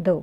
2।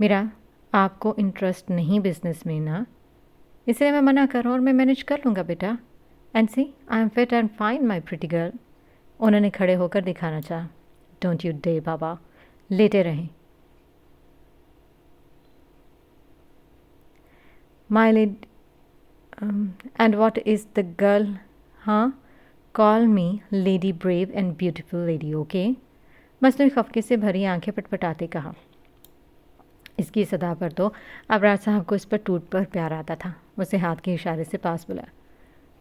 میرا آپ کو انٹرسٹ نہیں بزنس میں نا، اس لیے میں منع کر رہا ہوں اور میں مینیج کر لوں گا بیٹا. And see I am fit and fine my pretty girl. انہوں نے کھڑے ہو کر دکھانا چاہا. ڈونٹ یو ڈے بابا، لیٹے رہیں. My lead and what is the girl? ہاں، call me lady brave and beautiful lady, okay? مصنوعی خفقے سے بھری آنکھیں پٹپٹاتے کہا. اس کی صدا پر تو ابراج صاحب کو اس پر ٹوٹ پر پیار آتا تھا. اسے ہاتھ کے اشارے سے پاس بلایا.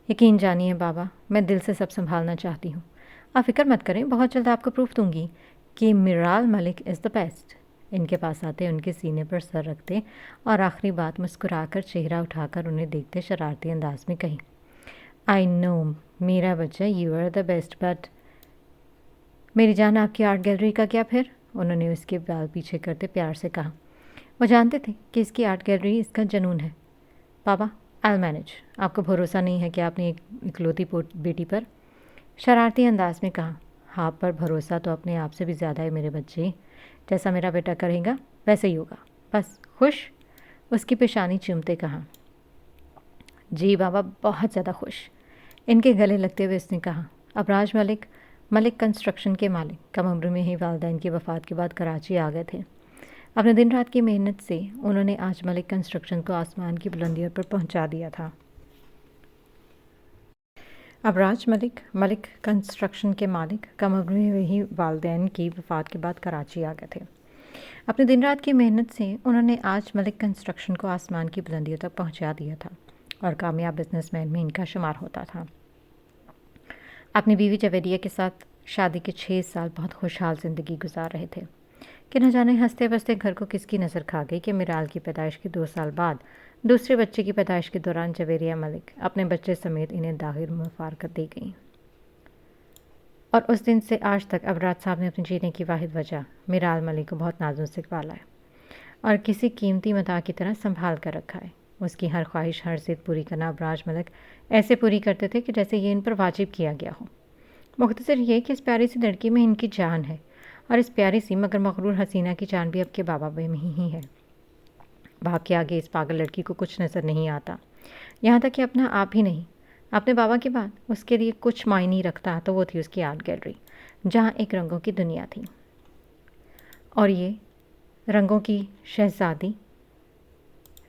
یقین جانیے بابا، میں دل سے سب سنبھالنا چاہتی ہوں. آپ فکر مت کریں، بہت جلد آپ کو پروف دوں گی کہ میرال ملک از دا بیسٹ. ان کے پاس آتے، ان کے سینے پر سر رکھتے اور آخری بات مسکرا کر چہرہ اٹھا کر انہیں دیکھتے شرارتی انداز میں کہی. آئی نو میرا بچہ، you are the best, but میری جان آپ کی آرٹ گیلری کا کیا پھر؟ انہوں نے اس کے بال پیچھے کرتے پیار سے کہا. وہ جانتے تھے کہ اس کی آرٹ گیلری اس کا جنون ہے. بابا آئی مینیج. آپ کو بھروسہ نہیں ہے کہ آپ نے اکلوتی بیٹی پر؟ شرارتی انداز میں کہا. آپ پر بھروسہ تو اپنے آپ سے بھی زیادہ ہے میرے بچے. جیسا میرا بیٹا کرے گا ویسے ہی ہوگا. بس خوش؟ اس کی پیشانی چومتے کہا. جی بابا، بہت زیادہ خوش. ان کے گلے لگتے ہوئے اس نے کہا. ابراج ملک، ملک کنسٹرکشن کے مالک، کم عمر میں ہی والدین کی وفات کے بعد کراچی آ گئے تھے. اپنے دن رات کی محنت سے انہوں نے آج ملک کنسٹرکشن کو آسمان کی بلندیوں پر پہنچا دیا تھا. ابراج ملک، ملک کنسٹرکشن کے مالک، کم عمر میں ہی والدین کی وفات کے بعد کراچی آ گئے تھے. اپنے دن رات کی محنت سے انہوں نے آج ملک کنسٹرکشن کو آسمان کی بلندیوں تک پہنچا دیا تھا اور کامیاب بزنس مین میں ان کا شمار ہوتا تھا. اپنی بیوی جویریہ کے ساتھ شادی کے 6 سال بہت خوشحال زندگی گزار رہے تھے کہ نہ جانے ہنستے بستے گھر کو کس کی نظر کھا گئی کہ میرال کی پیدائش کے 2 سال بعد دوسرے بچے کی پیدائش کے دوران جویریہ ملک اپنے بچے سمیت انہیں داغر مفارقت دے گئیں. اور اس دن سے آج تک ابراج صاحب نے اپنے جینے کی واحد وجہ میرال ملک کو بہت نازوں سے پالا ہے اور کسی قیمتی متاع کی طرح سنبھال کر رکھا ہے. اس کی ہر خواہش، ہر ضد پوری کرنا ابراج ملک ایسے پوری کرتے تھے کہ جیسے یہ ان پر واجب کیا گیا ہو. مختصر یہ کہ اس پیاری سی لڑکی میں ان کی جان ہے اور اس پیاری سی مگر مغرور حسینہ کی جان بھی اب کے بابا میں ہی ہے. باپ کے آگے اس پاگل لڑکی کو کچھ نظر نہیں آتا، یہاں تک کہ اپنا آپ ہی نہیں. اپنے بابا کے بعد اس کے لیے کچھ معنی رکھتا تو وہ تھی اس کی آرٹ گیلری، جہاں ایک رنگوں کی دنیا تھی. اور یہ رنگوں کی شہزادی،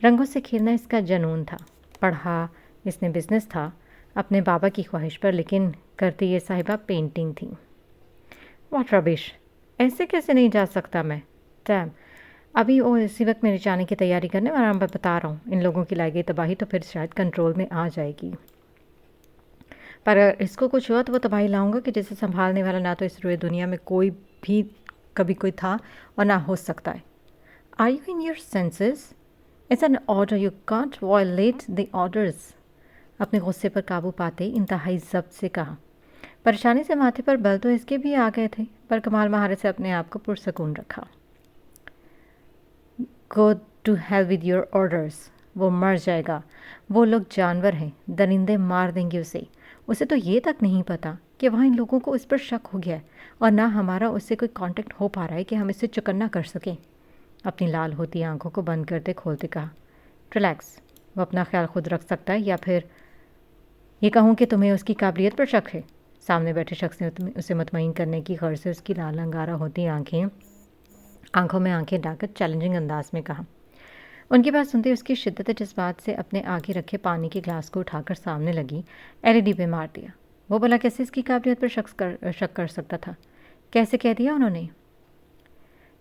رنگوں سے کھیلنا اس کا جنون تھا. پڑھا اس نے بزنس تھا اپنے بابا کی خواہش پر، لیکن کرتی یہ صاحبہ پینٹنگ تھی. واٹ ربش، ایسے کیسے نہیں جا سکتا میں؟ ٹیم ابھی وہ اسی وقت میرے جانے کی تیاری کرنے اور میں بتا رہا ہوں ان لوگوں کی لائی گئی تباہی تو پھر شاید کنٹرول میں آ جائے گی. پر اگر اس کو کچھ ہوا تو وہ تباہی لاؤں گا کہ جسے سنبھالنے والا نہ تو اس روئے دنیا میں کوئی بھی کبھی کوئی تھا اور نہ ہو سکتا ہے. Are you in your senses? It's an order, you can't violate the orders. اپنے غصے پر قابو پاتے انتہائی ضبط سے کہا. پریشانی سے ماتھے پر بل تو اس کے بھی آ گئے تھے، پر کمال مہارت سے اپنے آپ کو پرسکون رکھا. Go to hell with your orders. وہ مر جائے گا. وہ لوگ جانور ہیں، درندے مار دیں گے اسے. اسے تو یہ تک نہیں پتا کہ وہاں ان لوگوں کو اس پر شک ہو گیا ہے اور نہ ہمارا اس سے کوئی کانٹیکٹ ہو پا رہا ہے کہ ہم اسے چکنا کر سکیں. اپنی لال ہوتی آنکھوں کو بند کرتے کھولتے کہا. ریلیکس، وہ اپنا خیال خود رکھ سکتا ہے، یا پھر یہ کہوں کہ تمہیں اس کی قابلیت پر شک ہے؟ سامنے بیٹھے شخص نے اسے مطمئن کرنے کی غرض سے اس کی لال انگارہ ہوتی آنکھوں میں آنکھیں ڈال کر چیلنجنگ انداز میں کہا. ان کی بات سنتے اس کی شدت جذبات سے اپنے آگے رکھے پانی کے گلاس کو اٹھا کر سامنے لگی LED پہ مار دیا. وہ بلا کیسے اس کی قابلیت پر شک کر سکتا تھا؟ کیسے کہہ دیا انہوں نے؟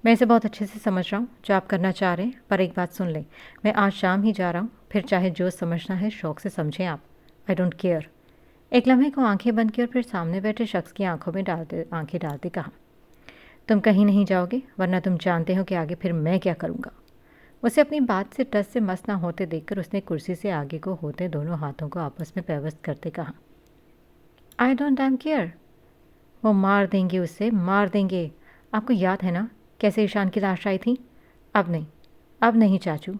میں اسے بہت اچھے سے سمجھ رہا ہوں جو آپ کرنا چاہ رہے ہیں، پر ایک بات سن لیں، میں آج شام ہی جا رہا ہوں، پھر چاہے جو سمجھنا ہے شوق سے سمجھیں آپ. I don't care. ایک لمحے کو آنکھیں بند کی اور پھر سامنے بیٹھے شخص کی آنکھوں میں آنکھیں ڈالتے کہا. تم کہیں نہیں جاؤ گے، ورنہ تم جانتے ہو کہ آگے پھر میں کیا کروں گا. اسے اپنی بات سے ٹس سے مس نہ ہوتے دیکھ کر اس نے کرسی سے آگے کو ہوتے دونوں ہاتھوں کو آپس میں پیوست کرتے کہا. I don't care. وہ مار دیں گے، اسے مار دیں گے. آپ کو یاد ہے نا کیسے ایشان کی لاش آئی تھی؟ اب نہیں چاچو،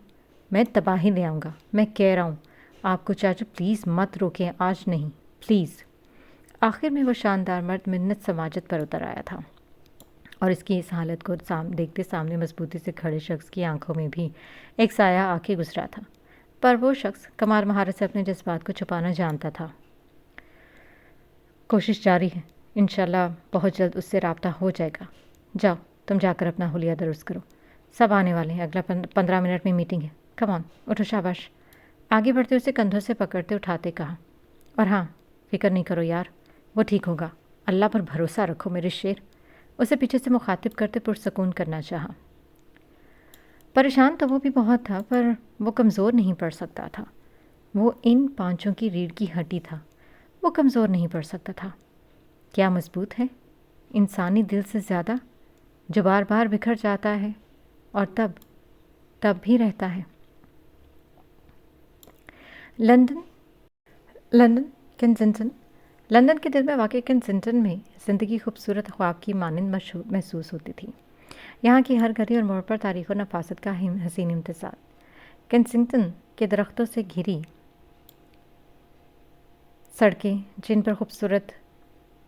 میں تباہی لے آؤں گا. میں کہہ رہا ہوں آپ کو چاچو، پلیز مت روکیں، آج نہیں پلیز. آخر میں وہ شاندار مرد منت سماجت پر اتر آیا تھا اور اس کی اس حالت کو دیکھتے سامنے مضبوطی سے کھڑے شخص کی آنکھوں میں بھی ایک سایہ آ کے گزرا تھا، پر وہ شخص کمال مہارت سے اپنے جذبات کو چھپانا جانتا تھا۔ کوشش جاری ہے، انشاءاللہ بہت جلد اس سے رابطہ ہو جائے گا۔ جاؤ تم جا کر اپنا حلیہ درست کرو، سب آنے والے ہیں، اگلا 15 منٹ میں میٹنگ ہے، کم آن اٹھو، شاباش۔ آگے بڑھتے اسے کندھوں سے پکڑتے اٹھاتے کہا، اور ہاں فکر نہیں کرو یار، وہ ٹھیک ہوگا، اللہ پر بھروسہ رکھو میرے شیر۔ اسے پیچھے سے مخاطب کرتے پرسکون کرنا چاہا۔ پریشان تو وہ بھی بہت تھا، پر وہ کمزور نہیں پڑ سکتا تھا۔ وہ ان پانچوں کی ریڑھ کی ہڈی تھا، وہ کمزور نہیں پڑ سکتا تھا۔ کیا مضبوط ہے، انسانی دل سے زیادہ، جو بار بار بکھر جاتا ہے اور تب بھی رہتا ہے۔ لندن کینسنگٹن۔ لندن کے دل میں واقع کینسنگٹن میں زندگی خوبصورت خواب کی مانند محسوس ہوتی تھی۔ یہاں کی ہر گلی اور موڑ پر تاریخ و نفاست کا حسین امتزاج۔ کینسنگٹن کے درختوں سے گھری سڑکیں، جن پر خوبصورت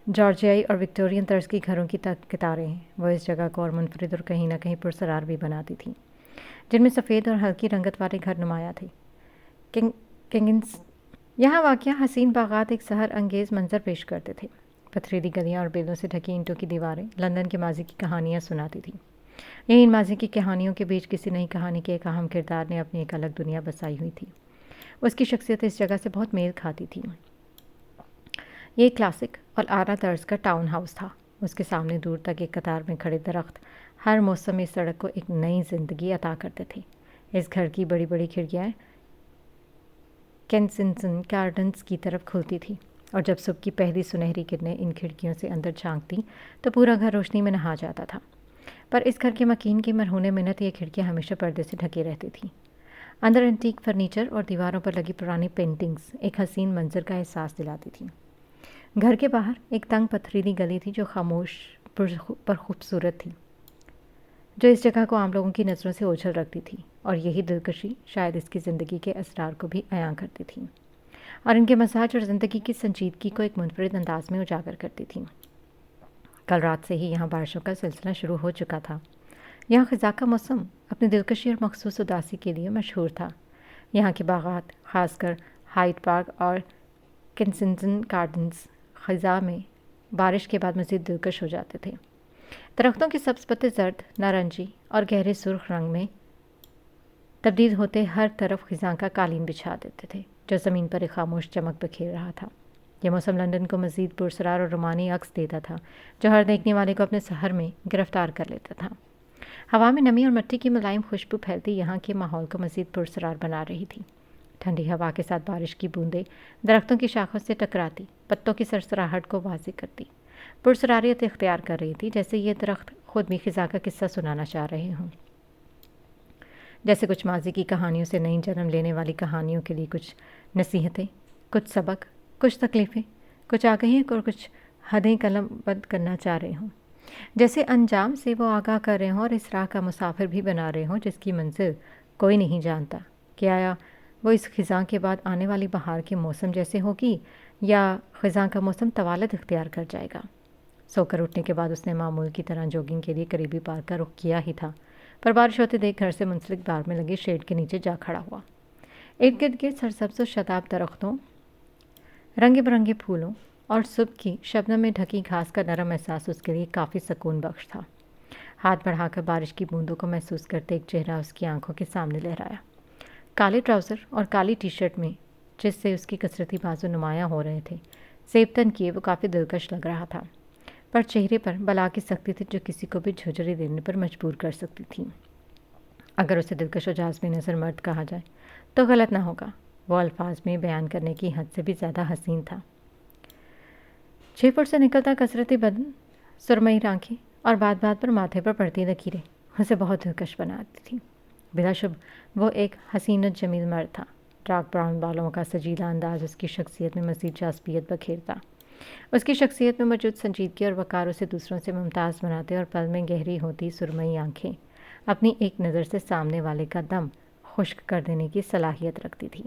جارجیائی اور وکٹورین طرز کی گھروں کی قطاریں ہیں، وہ اس جگہ کو اور منفرد اور کہیں نہ کہیں پرسرار بھی بناتی تھیں، جن میں سفید اور ہلکی رنگت والے گھر نمایاں تھے۔ یہاں واقع حسین باغات ایک سحر انگیز منظر پیش کرتے تھے۔ پتھریلی گلیاں اور بیلوں سے ڈھکی اینٹوں کی دیواریں لندن کے ماضی کی کہانیاں سناتی تھیں۔ یہی ان ماضی کی کہانیوں کے بیچ کسی نئی کہانی کے ایک اہم کردار نے اپنی ایک الگ دنیا بسائی ہوئی تھی۔ اس کی شخصیت اس جگہ سے بہت میل کھاتی تھی۔ یہ ایک کلاسک اور اعلیٰ طرز کا ٹاؤن ہاؤس تھا۔ اس کے سامنے دور تک ایک قطار میں کھڑے درخت ہر موسم میں اس سڑک کو ایک نئی زندگی عطا کرتے تھے۔ اس گھر کی بڑی بڑی کھڑکیاں کینسنگٹن گارڈنز کی طرف کھلتی تھی، اور جب صبح کی پہلی سنہری کرنیں ان کھڑکیوں سے اندر جھانکتی تو پورا گھر روشنی میں نہا جاتا تھا۔ پر اس گھر کے مکین کی مرہون منت یہ کھڑکیاں ہمیشہ پردے سے ڈھکی رہتی تھیں۔ اندر اینٹیک فرنیچر اور دیواروں پر لگی پرانی پینٹنگز ایک حسین منظر کا احساس دلاتی تھیں۔ گھر کے باہر ایک تنگ پتھریلی گلی تھی جو خاموش پر خوبصورت تھی، جو اس جگہ کو عام لوگوں کی نظروں سے اوجھل رکھتی تھی، اور یہی دلکشی شاید اس کی زندگی کے اسرار کو بھی عیاں کرتی تھی، اور ان کے مزاج اور زندگی کی سنجیدگی کو ایک منفرد انداز میں اجاگر کرتی تھی۔ کل رات سے ہی یہاں بارشوں کا سلسلہ شروع ہو چکا تھا۔ یہاں خزاں کا موسم اپنی دلکشی اور مخصوص اداسی کے لیے مشہور تھا۔ یہاں کے باغات، خاص کر ہائیڈ پارک اور کینسنگٹن گارڈنز، خزاں میں بارش کے بعد مزید دلکش ہو جاتے تھے۔ درختوں کے سبز پتے زرد، نارنجی اور گہرے سرخ رنگ میں تبدیل ہوتے ہر طرف خزاں کا قالین بچھا دیتے تھے، جو زمین پر ایک خاموش چمک بکھیر رہا تھا۔ یہ موسم لندن کو مزید پرسرار اور رومانی عکس دیتا تھا، جو ہر دیکھنے والے کو اپنے سحر میں گرفتار کر لیتا تھا۔ ہوا میں نمی اور مٹی کی ملائم خوشبو پھیلتی یہاں کے ماحول کو مزید پرسرار بنا رہی تھی۔ ٹھنڈی ہوا کے ساتھ بارش کی بوندیں درختوں کی شاخوں سے ٹکراتی پتوں کی سرسراہٹ کو واضح کرتی پرسراریت اختیار کر رہی تھی، جیسے یہ درخت خود بھی خزاں کا قصہ سنانا چاہ رہے ہوں۔ جیسے کچھ ماضی کی کہانیوں سے نئی جنم لینے والی کہانیوں کے لیے کچھ نصیحتیں، کچھ سبق، کچھ تکلیفیں، کچھ آگاہیں اور کچھ حدیں قلم بند کرنا چاہ رہے ہوں۔ جیسے انجام سے وہ آگاہ کر رہے ہوں اور اس راہ کا مسافر بھی بنا رہے ہوں جس کی منزل کوئی نہیں جانتا کہ آیا وہ اس خزاں کے بعد آنے والی بہار کے موسم جیسے ہوگی یا خزاں کا موسم طوالت اختیار کر جائے گا۔ سو کر اٹھنے کے بعد اس نے معمول کی طرح جوگنگ کے لیے قریبی پارک کا رخ کیا ہی تھا، پر بارش ہوتے دیکھ گھر سے منسلک بار میں لگے شیڈ کے نیچے جا کھڑا ہوا۔ ارد گرد سرسبز و شاداب درختوں، رنگ برنگے پھولوں اور صبح کی شبنم میں ڈھکی گھاس کا نرم احساس اس کے لیے کافی سکون بخش تھا۔ ہاتھ بڑھا کر بارش کی بوندوں کو محسوس کرتے ایک چہرہ اس کی آنکھوں کے سامنے لہرایا۔ کالے ٹراؤزر اور کالی ٹی شرٹ میں جس سے اس کی کثرتی بازو نمایاں ہو رہے تھے، سیبتن کیے وہ کافی دلکش لگ رہا تھا، پر چہرے پر بلا کی سختی تھی جو کسی کو بھی جھجھری دینے پر مجبور کر سکتی تھی۔ اگر اسے دلکش و جازب نظر مرد کہا جائے تو غلط نہ ہوگا، وہ الفاظ میں بیان کرنے کی حد سے بھی زیادہ حسین تھا۔ 6 فٹ سے نکلتا کثرتی بدن، سرمئی آنکھیں اور بات بات پر ماتھے پر پڑتی لکیریں اسے بہت دلکش بناتی تھیں۔ بلا شبہ وہ ایک حسین و جمیل مرد تھا۔ ڈارک براؤن بالوں کا سجیلا انداز اس کی شخصیت میں مزید جاذبیت بکھیرتا۔ اس کی شخصیت میں موجود سنجیدگی اور وقار اسے دوسروں سے ممتاز بناتے، اور پل میں گہری ہوتی سرمئی آنکھیں اپنی ایک نظر سے سامنے والے کا دم خشک کر دینے کی صلاحیت رکھتی تھی۔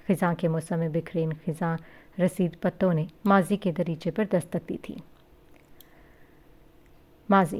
خزاں کے موسم میں بکھرے ان خزاں رسید پتوں نے ماضی کے دریچے پر دستک دی تھی۔ ماضی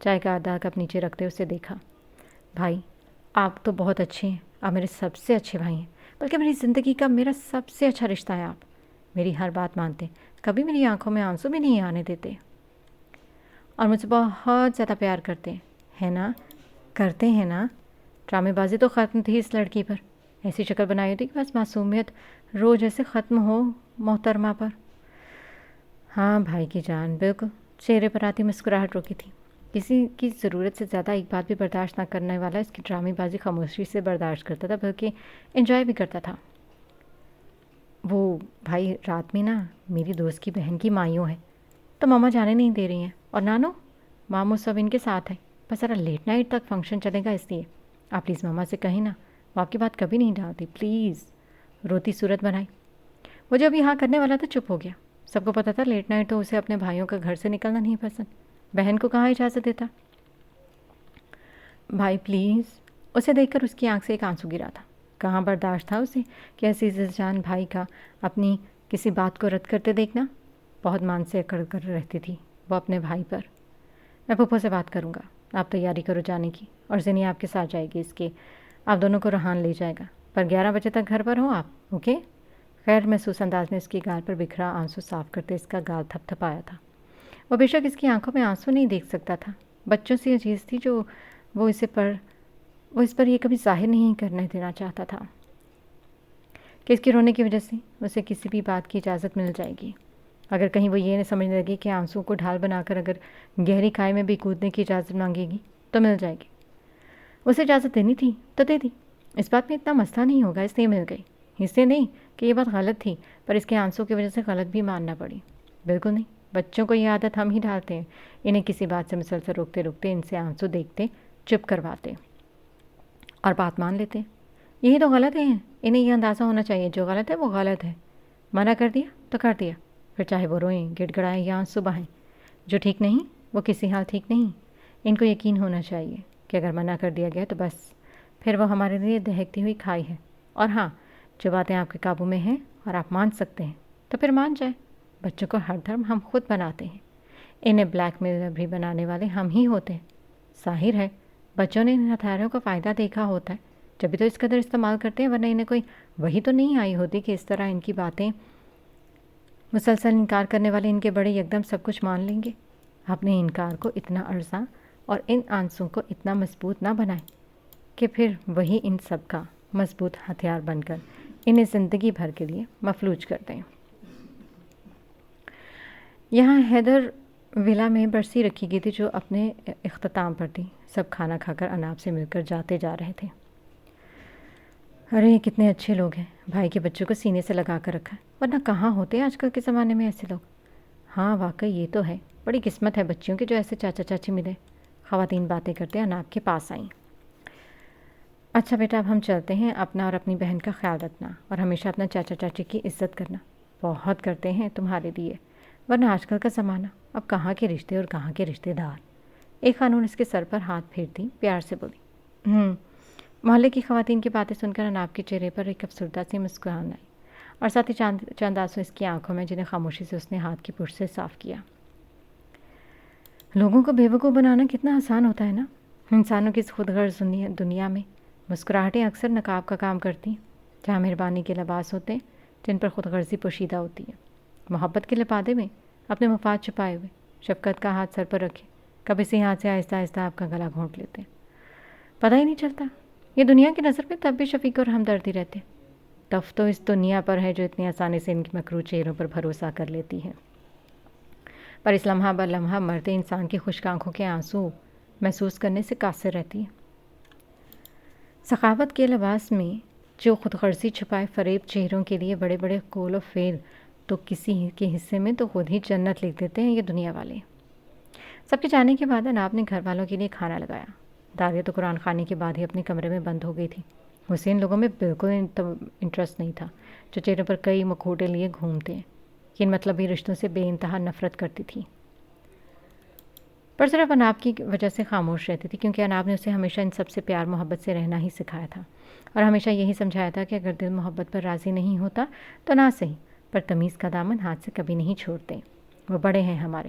چائے کا آدھا کپ نیچے رکھتے اسے دیکھا۔ بھائی آپ تو بہت اچھے ہیں، آپ میرے سب سے اچھے بھائی ہیں، بلکہ میری زندگی کا میرا سب سے اچھا رشتہ ہے۔ آپ میری ہر بات مانتے، کبھی میری آنکھوں میں آنسو بھی نہیں آنے دیتے، اور مجھ سے بہت زیادہ پیار کرتے ہیں نا؟ کرتے ہیں نا؟ ڈرامے بازی تو ختم تھی اس لڑکی پر، ایسی شکل بنائی ہوتی کہ بس معصومیت روز ایسے ختم ہو محترمہ پر۔ ہاں بھائی کی جان، بالکل۔ چہرے پر آتی مسکراہٹ روکی تھی۔ کسی کی ضرورت سے زیادہ ایک بات بھی برداشت نہ کرنے والا اس کی ڈرامے بازی خاموشی سے برداشت کرتا تھا، بلکہ انجوائے بھی کرتا تھا۔ وہ بھائی رات میں نا میری دوست کی بہن کی مائیوں ہے، تو ماما جانے نہیں دے رہی ہیں، اور نانو ماموں سب ان کے ساتھ ہیں، بس ذرا لیٹ نائٹ تک فنکشن چلے گا، اس لیے آپ پلیز ماما سے کہیں نا، وہ آپ کی بات کبھی نہیں ڈالتی، پلیز۔ روتی صورت بنائی۔ وہ جب یہاں کرنے والا تھا چپ ہو گیا۔ سب کو پتا تھا لیٹ نائٹ تو اسے اپنے بھائیوں کا گھر سے نکلنا نہیں پسند، بہن کو کہاں اجازت دیتا۔ بھائی پلیز۔ اسے دیکھ کر اس کی آنکھ سے ایک آنسو گرا تھا۔ کہاں برداشت تھا اسے کہ عزیز جان بھائی کا اپنی کسی بات کو رد کرتے دیکھنا۔ بہت مان سے اکڑ کر رہتی تھی وہ اپنے بھائی پر۔ میں پھپھو سے بات کروں گا، آپ تیاری کرو جانے کی، اور زینی آپ کے ساتھ جائے گی، اس کے آپ دونوں کو ریحان لے جائے گا، پر 11 بجے تک گھر پر ہوں آپ، اوکے؟ غیر محسوس انداز میں اس کی گال پر بکھرا آنسو صاف کرتے اس کا گال تھپ تھپایا تھا۔ وہ بے شک اس کی آنکھوں میں آنسو نہیں دیکھ سکتا تھا، بچوں سے یہ چیز تھی جو وہ اس پر یہ کبھی ظاہر نہیں کرنے دینا چاہتا تھا کہ اس کے رونے کی وجہ سے اسے کسی بھی بات کی اجازت مل جائے گی۔ اگر کہیں وہ یہ نہ سمجھنے لگے کہ آنسو کو ڈھال بنا کر اگر گہری کھائی میں بھی کودنے کی اجازت مانگے گی تو مل جائے گی۔ اسے اجازت دینی تھی تو دے دی، اس بات میں اتنا مسئلہ نہیں ہوگا، اس لیے مل گئی۔ اس لیے نہیں کہ یہ بات غلط تھی، پر اس کے آنسو کی وجہ سے غلط بھی ماننا پڑی۔ بالکل نہیں، بچوں کو یہ عادت ہم ہی ڈالتے ہیں، انہیں کسی بات سے مسلسل روکتے روکتے ان سے آنسو دیکھتے چپ کرواتے اور بات مان لیتے۔ یہی تو غلط ہے، انہیں یہ اندازہ ہونا چاہیے جو غلط ہے وہ غلط ہے، منع کر دیا تو کر دیا، پھر چاہے وہ روئیں گڑ گڑائیں یا آنسو بہائیں، جو ٹھیک نہیں وہ کسی حال ٹھیک نہیں۔ ان کو یقین ہونا چاہیے کہ اگر منع کر دیا گیا تو بس پھر وہ ہمارے لیے دہکتی ہوئی کھائی ہے، اور ہاں جو باتیں آپ کے قابو میں ہیں اور آپ مان سکتے ہیں تو پھر مان جائیں۔ بچوں کو ہر دھرم ہم خود بناتے ہیں، انہیں بلیک میل بھی بنانے والے ہم ہی ہوتے ہیں۔ ظاہر ہے بچوں نے ان ہتھیاروں کا فائدہ دیکھا ہوتا ہے، جبھی تو اس قدر استعمال کرتے ہیں، ورنہ انہیں کوئی وہی تو نہیں آئی ہوتی کہ اس طرح ان کی باتیں مسلسل انکار کرنے والے ان کے بڑے یکدم سب کچھ مان لیں گے۔ اپنے انکار کو اتنا عرصہ اور ان آنسوں کو اتنا مضبوط نہ بنائیں کہ پھر وہی ان سب کا مضبوط ہتھیار بن کر انہیں زندگی بھر کے لیے مفلوج کر دیں۔ یہاں حیدر ولا میں برسی رکھی گئی تھی جو اپنے اختتام پر تھی۔ سب کھانا کھا کر اناب سے مل کر جاتے جا رہے تھے۔ ارے کتنے اچھے لوگ ہیں، بھائی کے بچوں کو سینے سے لگا کر رکھا ہے، ورنہ کہاں ہوتے ہیں آج کل کے زمانے میں ایسے لوگ۔ ہاں واقعی یہ تو ہے، بڑی قسمت ہے بچیوں کے جو ایسے چاچا چاچی ملے۔ خواتین باتیں کرتے اناب کے پاس آئیں۔ اچھا بیٹا اب ہم چلتے ہیں، اپنا اور اپنی بہن کا خیال رکھنا، اور ہمیشہ اپنا چاچا چاچی کی عزت کرنا۔ بہت کرتے ہیں تمہارے لیے، ورنہ آج کل کا زمانہ اب کہاں کے رشتے اور کہاں کے رشتے دار۔ ایک خانون اس کے سر پر ہاتھ پھیرتی پیار سے بولی۔ محلے کی خواتین کی باتیں سن کر اناب کے چہرے پر ایک افسردہ سی مسکراہٹ آئی، اور ساتھ ہی چند آنسو اس کی آنکھوں میں، جنہیں خاموشی سے اس نے ہاتھ کی پشت سے صاف کیا۔ لوگوں کو بے وقوف بنانا کتنا آسان ہوتا ہے نا۔ انسانوں کی اس خود غرض دنیا میں مسکراہٹیں اکثر نقاب کا کام کرتی ہیں، جہاں مہربانی کے لباس ہوتے ہیں جن پر خود غرضی پوشیدہ ہوتی ہے۔ محبت کے لبادے میں اپنے مفاد چھپائے ہوئے شفقت کا ہاتھ سر پر رکھے، کبھی سے ہاتھ سے آہستہ آہستہ آپ کا گلا گھونٹ لیتے ہیں، پتہ ہی نہیں چلتا۔ یہ دنیا کی نظر میں تب بھی شفیق اور ہمدردی رہتے، تب تو اس دنیا پر ہے جو اتنی آسانی سے ان کے مکروہ چہروں پر بھروسہ کر لیتی ہے، پر اس لمحہ بر لمحہ مرتے انسان کی خشک آنکھوں کے آنسو محسوس کرنے سے قاصر رہتی ہے۔ سخاوت کے لباس میں جو خود غرضی چھپائے فریب چہروں کے لیے بڑے بڑے قول و فعل تو کسی کے حصے میں تو خود ہی جنت لکھ دیتے ہیں یہ دنیا والے۔ سب کے جانے کے بعد اناب نے گھر والوں کے لیے کھانا لگایا۔ داریہ تو قرآن خوانی کے بعد ہی اپنے کمرے میں بند ہو گئی تھی۔ اسے ان لوگوں میں بالکل انٹرسٹ نہیں تھا جو چہروں پر کئی مکھوٹے لیے گھومتے ہیں، ان مطلبی رشتوں سے بے انتہا نفرت کرتی تھی، پر صرف اناب کی وجہ سے خاموش رہتی تھی، کیونکہ اناب نے اسے ہمیشہ ان سب سے پیار محبت سے رہنا ہی سکھایا تھا، اور ہمیشہ یہی سمجھایا تھا کہ اگر دل محبت پر راضی نہیں ہوتا تو نہ صحیح، پر تمیز کا دامن ہاتھ سے کبھی نہیں چھوڑتے۔ وہ بڑے ہیں ہمارے،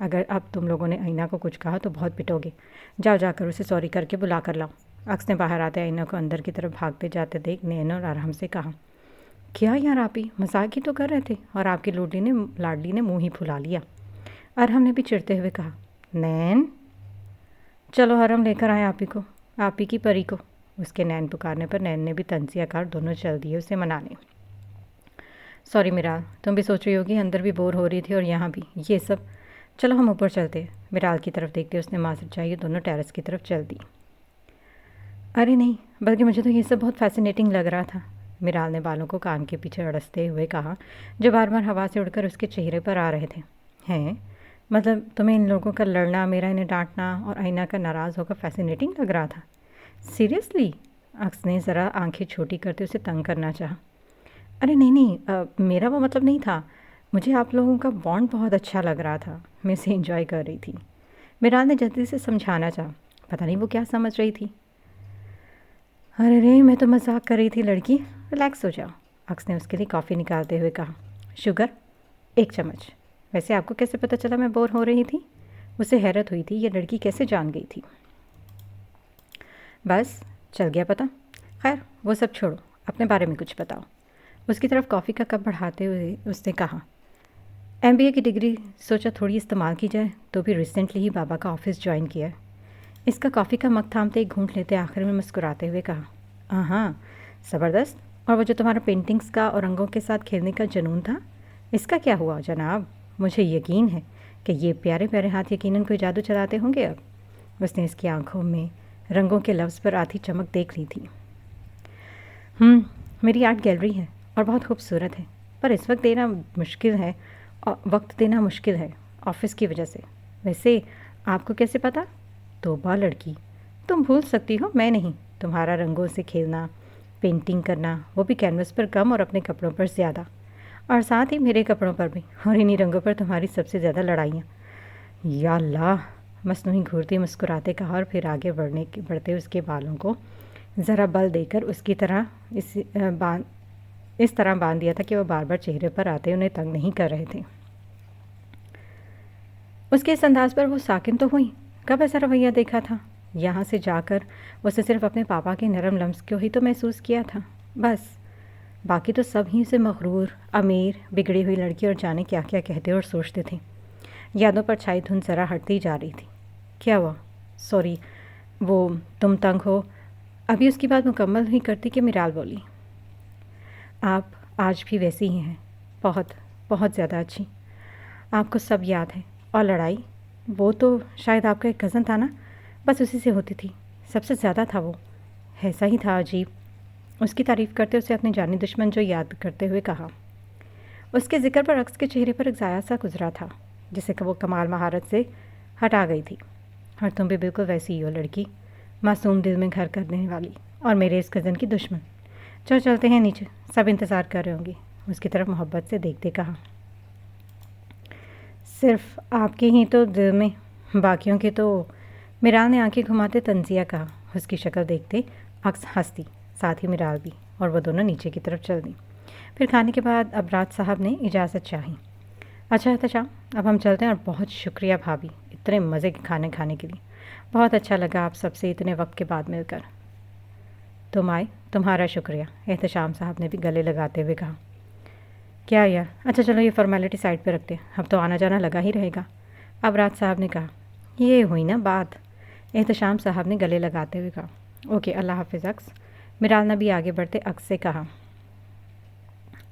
اگر اب تم لوگوں نے آئینہ کو کچھ کہا تو بہت پٹو گے. جاؤ جا کر اسے سوری کر کے بلا کر لاؤ. عکس نے باہر آتے آئینہ کو اندر کی طرف بھاگتے جاتے دیکھ نین اور ارحم سے کہا. کیا یار آپ ہی مذاق ہی تو کر رہے تھے اور آپ کی لاڈلی نے منہ ہی پھلا لیا. ارحم نے بھی چڑھتے ہوئے کہا. نین چلو ارحم لے کر آئے آپ ہی کو، آپ ہی کی پری کو. اس کے نین پکارنے پر نین نے بھی تنزیہ کار دونوں چل دیے اسے منانے. سوری میرال، تم بھی سوچ رہی ہوگی اندر بھی بور ہو رہی تھی اور یہاں بھی یہ سب. چلو ہم اوپر چلتے. میرال کی طرف دیکھتے اس نے معذرت چاہیے دونوں ٹیرس کی طرف چل دی. ارے نہیں، بلکہ مجھے تو یہ سب بہت فیسینیٹنگ لگ رہا تھا، میرال نے بالوں کو کان کے پیچھے اڑستے ہوئے کہا جو بار بار ہوا سے اڑ کر اس کے چہرے پر آ رہے تھے. ہیں مطلب تمہیں ان لوگوں کا لڑنا، میرا انہیں ڈانٹنا اور آئینہ کا ناراض ہو کر فیسینیٹنگ لگ رہا تھا؟ سیریسلی؟ عکس نے ذرا آنکھیں چھوٹی کرتے اسے تنگ کرنا چاہا. ارے نہیں، میرا وہ مطلب نہیں تھا. مجھے آپ لوگوں کا بانڈ بہت اچھا لگ رہا تھا، میں اسے انجوائے کر رہی تھی. میرال نے جلدی سے سمجھانا چاہا. پتہ نہیں وہ کیا سمجھ رہی تھی. ارے میں تو مذاق کر رہی تھی لڑکی، ریلیکس ہو جاؤ. عکس نے اس کے لیے کافی نکالتے ہوئے کہا. شوگر 1 چمچ. ویسے آپ کو کیسے پتہ چلا میں بور ہو رہی تھی؟ اسے حیرت ہوئی تھی یہ لڑکی کیسے جان گئی تھی. بس چل گیا پتہ. خیر وہ سب چھوڑو، اپنے بارے میں کچھ بتاؤ. اس کی طرف کافی کا کپ بڑھاتے ہوئے اس نے کہا. MBA کی ڈگری سوچا تھوڑی استعمال کی جائے، تو بھی ریسنٹلی ہی بابا کا آفس جوائن کیا ہے. اس کا کافی کا مگ تھامتے ایک گھونٹ لیتے آخر میں مسکراتے ہوئے کہا. ہاں زبردست. اور وہ جو تمہارا پینٹنگز کا اور رنگوں کے ساتھ کھیلنے کا جنون تھا، اس کا کیا ہوا جناب؟ مجھے یقین ہے کہ یہ پیارے پیارے ہاتھ یقیناً کوئی جادو چلاتے ہوں گے اب. اس نے اس کی آنکھوں میں رنگوں کے لفظ پر آتی چمک دیکھ لی تھی. میری آرٹ گیلری ہے اور بہت خوبصورت ہے، پر اس وقت وقت دینا مشکل ہے آفس کی وجہ سے. ویسے آپ کو کیسے پتہ؟ توبہ لڑکی، تم بھول سکتی ہو میں نہیں. تمہارا رنگوں سے کھیلنا، پینٹنگ کرنا، وہ بھی کینوس پر کم اور اپنے کپڑوں پر زیادہ، اور ساتھ ہی میرے کپڑوں پر بھی، اور انہی رنگوں پر تمہاری سب سے زیادہ لڑائیاں. یا اللہ، مصنوعی گھورتی مسکراتے کہا اور پھر آگے بڑھتے اس کے بالوں کو ذرا بل دے کر اس طرح باندھ دیا تھا کہ وہ بار بار چہرے پر آتے انہیں تنگ نہیں کر رہے تھے. اس کے اس انداز پر وہ ساکن تو ہوئی. کب ایسا رویہ دیکھا تھا؟ یہاں سے جا کر اسے صرف اپنے پاپا کے نرم لمس کو ہی تو محسوس کیا تھا بس. باقی تو سب ہی سے مغرور، امیر، بگڑی ہوئی لڑکی اور جانے کیا کیا کہتے اور سوچتے تھے. یادوں پر چھائی دھن ذرا ہٹتی جا رہی تھی. کیا ہوا؟ سوری، وہ تم تنگ ہو؟ ابھی اس کی بات مکمل نہیں کرتی کہ میرال بولی. آپ آج بھی ویسی ہی ہیں، بہت بہت زیادہ اچھی. آپ کو سب یاد ہے. اور لڑائی؟ وہ تو شاید آپ کا ایک کزن تھا نا، بس اسی سے ہوتی تھی. سب سے زیادہ تھا وہ. ایسا ہی تھا، عجیب. اس کی تعریف کرتے اسے اپنے جانی دشمن جو یاد کرتے ہوئے کہا. اس کے ذکر پر عکس کے چہرے پر ایک ضائع سا گزرا تھا جسے کہ وہ کمال مہارت سے ہٹا گئی تھی. اور تم بھی بالکل ویسی ہی ہو لڑکی، معصوم دل میں گھر کرنے والی، اور میرے اس کزن کی دشمن. چلو چلتے ہیں نیچے، سب انتظار کر رہے ہوں گے. اس کی طرف محبت سے دیکھتے کہا. صرف آپ کے ہی تو دل میں، باقیوں کے تو. میرال نے آنکھیں گھماتے تنزیہ کہا. اس کی شکل دیکھتے عکس ہنستی، ساتھ ہی میرال بھی، اور وہ دونوں نیچے کی طرف چل دیں. پھر کھانے کے بعد ابراج صاحب نے اجازت چاہی. اچھا احتشام، اب ہم چلتے ہیں. اور بہت شکریہ بھابھی اتنے مزے کے کھانے کھانے کے لیے. بہت اچھا لگا آپ سب سے اتنے وقت کے بعد مل کر. تم آئے، تمہارا شکریہ، احتشام صاحب نے بھی گلے لگاتے ہوئے کہا. کیا یار، اچھا چلو یہ فارمیلٹی سائڈ پہ رکھتے، اب تو آنا جانا لگا ہی رہے گا. ابراج صاحب نے کہا. یہ ہوئی نا بات، احتشام صاحب نے گلے لگاتے ہوئے کہا. اوکے، اللہ حافظ عکس. میرال نے بھی آگے بڑھتے عکس سے کہا.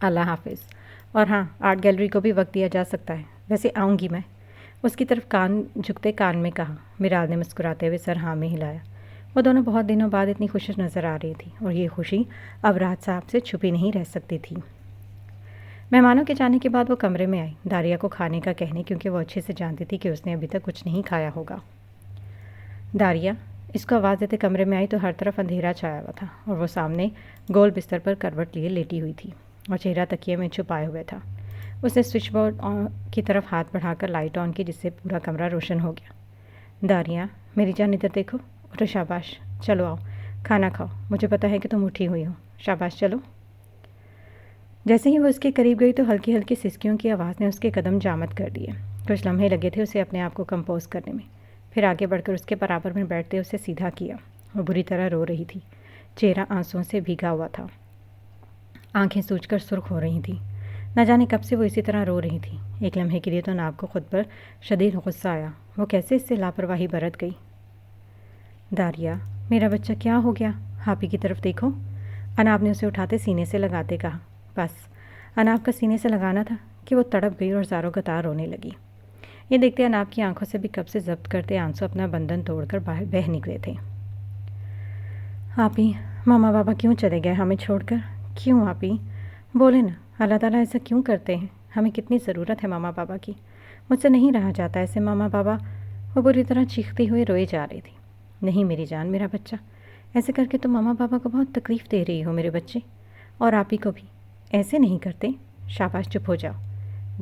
اللہ حافظ. اور ہاں، آرٹ گیلری کو بھی وقت دیا جا سکتا ہے، ویسے آؤں گی میں. اس کی طرف جھکتے کان میں کہا. میرال نے مسکراتے ہوئے سر ہاں میں ہلایا. وہ دونوں بہت دنوں بعد اتنی خوش نظر آ رہی تھی، اور یہ خوشی ابراج صاحب سے چھپی نہیں رہ سکتی تھی. مہمانوں کے جانے کے بعد وہ کمرے میں آئی، داریہ کو کھانے کا کہنے، کیونکہ وہ اچھے سے جانتی تھی کہ اس نے ابھی تک کچھ نہیں کھایا ہوگا. داریہ اس کو آواز دیتے کمرے میں آئی تو ہر طرف اندھیرا چھایا ہوا تھا، اور وہ سامنے گول بستر پر کروٹ لیے لیٹی ہوئی تھی اور چہرہ تکیے میں چھپائے ہوئے تھا. اس نے سوئچ بورڈ کی طرف ہاتھ بڑھا کر لائٹ آن کی، جس سے پورا کمرہ روشن ہو گیا. داریہ میری جان ادھر دیکھو. اٹھو، شاباش، چلو آؤ کھانا کھاؤ. مجھے پتہ ہے کہ تم اٹھی ہوئی ہو. شاباش چلو. جیسے ہی وہ اس کے قریب گئی تو ہلکی ہلکی سسکیوں کی آواز نے اس کے قدم جامد کر دیے. کچھ لمحے لگے تھے اسے اپنے آپ کو کمپوز کرنے میں، پھر آگے بڑھ کر اس کے برابر میں بیٹھتے اسے سیدھا کیا۔ وہ بری طرح رو رہی تھی، چہرہ آنسوؤں سے بھیگا ہوا تھا، آنکھیں سوج کر سرخ ہو رہی تھیں۔ نہ جانے کب سے وہ اسی طرح رو رہی تھی۔ ایک لمحے کے لیے تو ناب کو خود پر شدید غصہ آیا، وہ کیسے اس سے لاپرواہی برت گئی۔ داریہ، میرا بچہ کیا ہو گیا؟ ہاپی کی طرف دیکھو، اناب نے اسے اٹھاتے سینے سے لگاتے کہا۔ بس اناب کا سینے سے لگانا تھا کہ وہ تڑپ گئی اور زاروں قطار رونے لگی۔ یہ دیکھتے اناب کی آنکھوں سے بھی کب سے ضبط کرتے آنسو اپنا بندھن توڑ کر باہر بہہ نکلے تھے۔ آپی، ماما بابا کیوں چلے گئے ہمیں چھوڑ کر؟ کیوں آپی؟ بولے نا، اللہ تعالیٰ ایسا کیوں کرتے ہیں؟ ہمیں کتنی ضرورت ہے ماما بابا کی، مجھ سے نہیں رہا جاتا ایسے ماما بابا۔ وہ بری طرح چیختی ہوئے روئے جا رہی تھی۔ نہیں میری جان، میرا بچہ، ایسے کر کے تو ماما بابا کو بہت تکلیف دے رہی ہو میرے بچے، اور آپی کو بھی۔ ایسے نہیں کرتے، شاباش چپ ہو جاؤ۔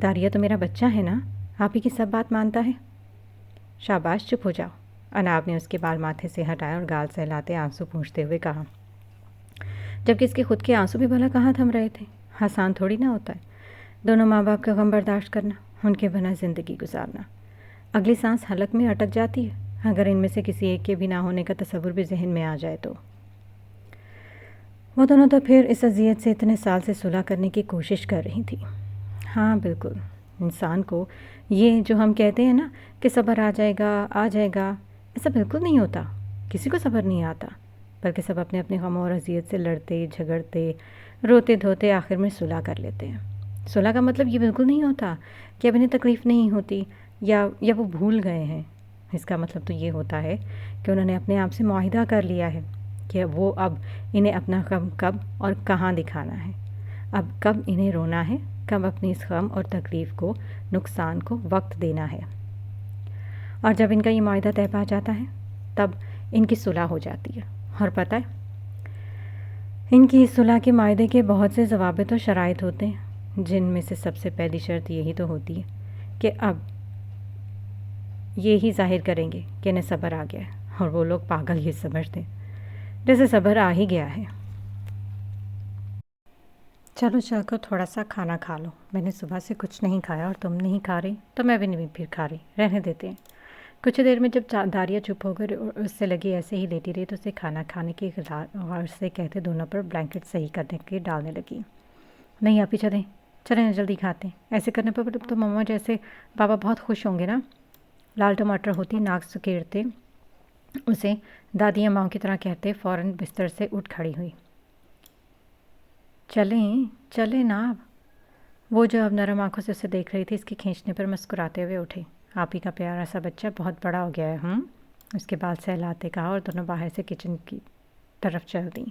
داریہ تو میرا بچہ ہے نا، آپی کی سب بات مانتا ہے۔ شاباش چپ ہو جاؤ، اناب نے اس کے بال ماتھے سے ہٹائے اور گال سہلاتے آنسو پونچھتے ہوئے کہا، جبکہ اس کے خود کے آنسو بھی بھلا کہاں تھم رہے تھے۔ آسان تھوڑی نہ ہوتا ہے دونوں ماں باپ کا غم برداشت کرنا، ان کے بنا زندگی گزارنا۔ اگلی سانس حلق میں اٹک جاتی ہے اگر ان میں سے کسی ایک کے بھی نہ ہونے کا تصور بھی ذہن میں آ جائے تو۔ وہ دونوں تو پھر اس اذیت سے اتنے سال سے صلح کرنے کی کوشش کر رہی تھی۔ ہاں بالکل، انسان کو یہ جو ہم کہتے ہیں نا کہ صبر آ جائے گا آ جائے گا، ایسا بالکل نہیں ہوتا۔ کسی کو صبر نہیں آتا، بلکہ سب اپنے اپنے غم اور اذیت سے لڑتے جھگڑتے روتے دھوتے آخر میں صلح کر لیتے ہیں۔ صلح کا مطلب یہ بالکل نہیں ہوتا کہ اب انہیں تکلیف نہیں ہوتی یا وہ بھول گئے ہیں۔ اس کا مطلب تو یہ ہوتا ہے کہ انہوں نے اپنے آپ سے معاہدہ کر لیا ہے کہ وہ اب انہیں اپنا غم کب اور کہاں دکھانا ہے، اب کب انہیں رونا ہے، کب اپنی اس غم اور تکلیف کو نقصان کو وقت دینا ہے۔ اور جب ان کا یہ معاہدہ طے پا جاتا ہے تب ان کی صلح ہو جاتی ہے۔ اور پتہ ہے ان کی اس صلح کے معاہدے کے بہت سے ضوابط و شرائط ہوتے ہیں، جن میں سے سب سے پہلی شرط یہی تو ہوتی ہے کہ اب یہی ظاہر کریں گے کہ انہیں صبر آ گیا ہے، اور وہ لوگ پاگل ہی سمجھتے ہیں جیسے صبر آ ہی گیا ہے۔ چلو چل کر تھوڑا سا کھانا کھا لو، میں نے صبح سے کچھ نہیں کھایا اور تم نہیں کھا رہی تو میں بھی نہیں پھر کھا رہی، رہنے دیتے ہیں۔ کچھ دیر میں جب داریہ چپ ہو کر اس سے لگی ایسے ہی لیٹی رہی تو اسے کھانا کھانے کی غور سے کہتے دونوں پر بلینکٹ صحیح کرنے کے ڈالنے لگی۔ نہیں آپی چلیں جلدی کھاتے ہیں، ایسے کرنے پر تو ماما جیسے بابا بہت خوش ہوں گے نا۔ لال ٹماٹر ہوتی ناک سکیڑتے اسے دادی اماؤں کی طرح کہتے فوراً بستر سے اٹھ کھڑی ہوئی۔ چلیں نا اب۔ وہ جو اب نرم آنکھوں سے اسے دیکھ رہی تھی اس کے کھینچنے پر مسکراتے ہوئے اٹھے۔ آپی کا پیارا سا بچہ بہت بڑا ہو گیا ہے۔ اس کے بال سہلاتے کہا اور دونوں باہر سے کچن کی طرف چل دیں۔